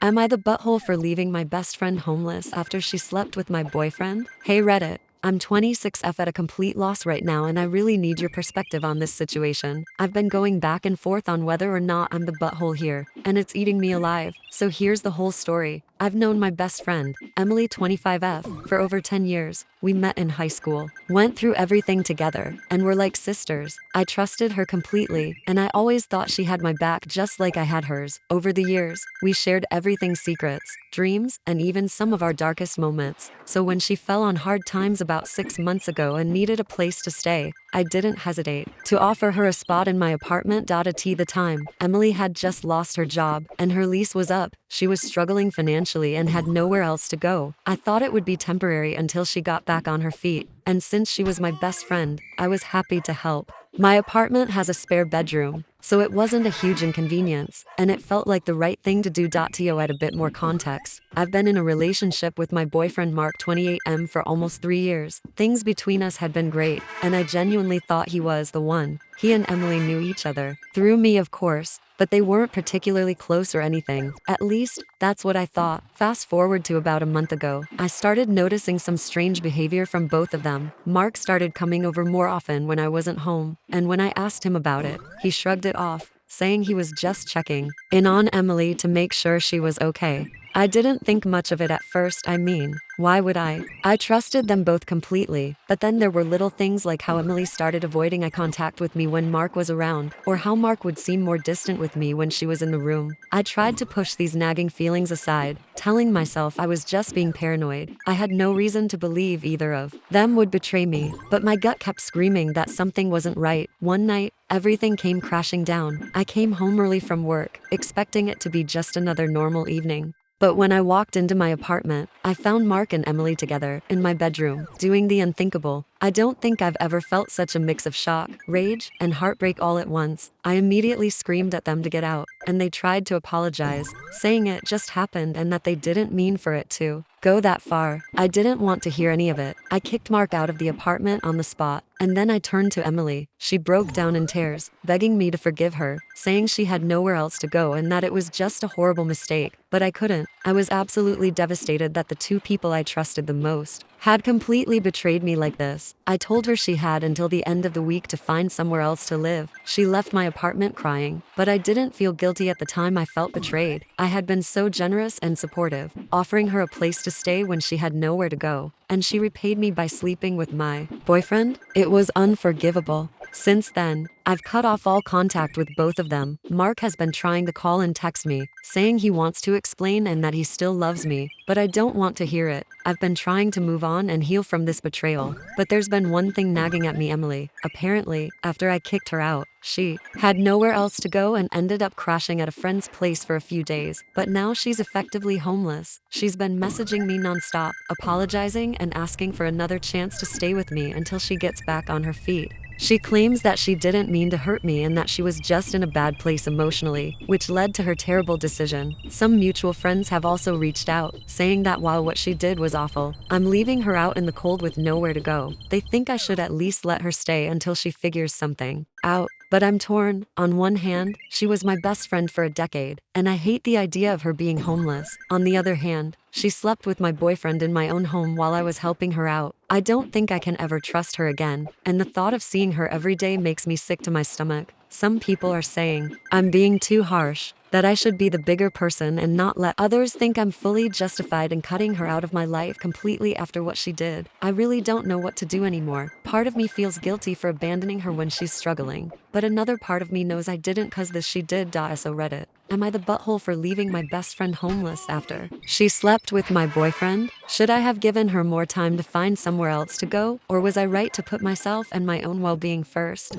Am I the butthole for leaving my best friend homeless after she slept with my boyfriend? Hey Reddit, I'm 26F at a complete loss right now and I really need your perspective on this situation. I've been going back and forth on whether or not I'm the butthole here, and it's eating me alive. So here's the whole story. I've known my best friend, Emily 25F, for over 10 years. We met in high school, went through everything together, and were like sisters. I trusted her completely, and I always thought she had my back just like I had hers. Over the years, we shared everything secrets, dreams, and even some of our darkest moments. So when she fell on hard times about 6 months ago and needed a place to stay, I didn't hesitate to offer her a spot in my apartment. At the time, Emily had just lost her job, and her lease was up. She was struggling financially and had nowhere else to go. I thought it would be temporary until she got back on her feet, and since she was my best friend, I was happy to help. My apartment has a spare bedroom, so it wasn't a huge inconvenience, and it felt like the right thing to do. To add a bit more context, I've been in a relationship with my boyfriend Mark 28M for almost 3 years. Things between us had been great, and I genuinely thought he was the one. He and Emily knew each other, through me of course, but they weren't particularly close or anything. At least, that's what I thought. Fast forward to about a month ago, I started noticing some strange behavior from both of them. Mark started coming over more often when I wasn't home, and when I asked him about it, he shrugged it off, saying he was just checking in on Emily to make sure she was okay. I didn't think much of it at first. I mean, why would I? I trusted them both completely, but then there were little things like how Emily started avoiding eye contact with me when Mark was around, or how Mark would seem more distant with me when she was in the room. I tried to push these nagging feelings aside, telling myself I was just being paranoid. I had no reason to believe either of them would betray me, but my gut kept screaming that something wasn't right. One night, everything came crashing down. I came home early from work, expecting it to be just another normal evening. But when I walked into my apartment, I found Mark and Emily together in my bedroom, doing the unthinkable. I don't think I've ever felt such a mix of shock, rage, and heartbreak all at once. I immediately screamed at them to get out, and they tried to apologize, saying it just happened and that they didn't mean for it to go that far. I didn't want to hear any of it. I kicked Mark out of the apartment on the spot, and then I turned to Emily. She broke down in tears, begging me to forgive her, saying she had nowhere else to go and that it was just a horrible mistake. But I couldn't. I was absolutely devastated that the two people I trusted the most had completely betrayed me like this. I told her she had until the end of the week to find somewhere else to live. She left my apartment crying, but I didn't feel guilty at the time. I felt betrayed. I had been so generous and supportive, offering her a place to stay when she had nowhere to go, and she repaid me by sleeping with my boyfriend? It was unforgivable. Since then, I've cut off all contact with both of them. Mark has been trying to call and text me, saying he wants to explain and that he still loves me, but I don't want to hear it. I've been trying to move on and heal from this betrayal, but there's been one thing nagging at me. Emily, apparently, after I kicked her out, she had nowhere else to go and ended up crashing at a friend's place for a few days, but now she's effectively homeless. She's been messaging me nonstop, apologizing and asking for another chance to stay with me until she gets back on her feet. She claims that she didn't mean to hurt me and that she was just in a bad place emotionally, which led to her terrible decision. Some mutual friends have also reached out, saying that while what she did was awful, I'm leaving her out in the cold with nowhere to go. They think I should at least let her stay until she figures something out. But I'm torn. On one hand, she was my best friend for a decade, and I hate the idea of her being homeless. On the other hand, she slept with my boyfriend in my own home while I was helping her out. I don't think I can ever trust her again, and the thought of seeing her every day makes me sick to my stomach. Some people are saying I'm being too harsh, that I should be the bigger person and not let others think I'm fully justified in cutting her out of my life completely after what she did. I really don't know what to do anymore. Part of me feels guilty for abandoning her when she's struggling, but another part of me knows I didn't cause this she did. So Reddit, am I the butthole for leaving my best friend homeless after she slept with my boyfriend? Should I have given her more time to find somewhere else to go, or was I right to put myself and my own well-being first?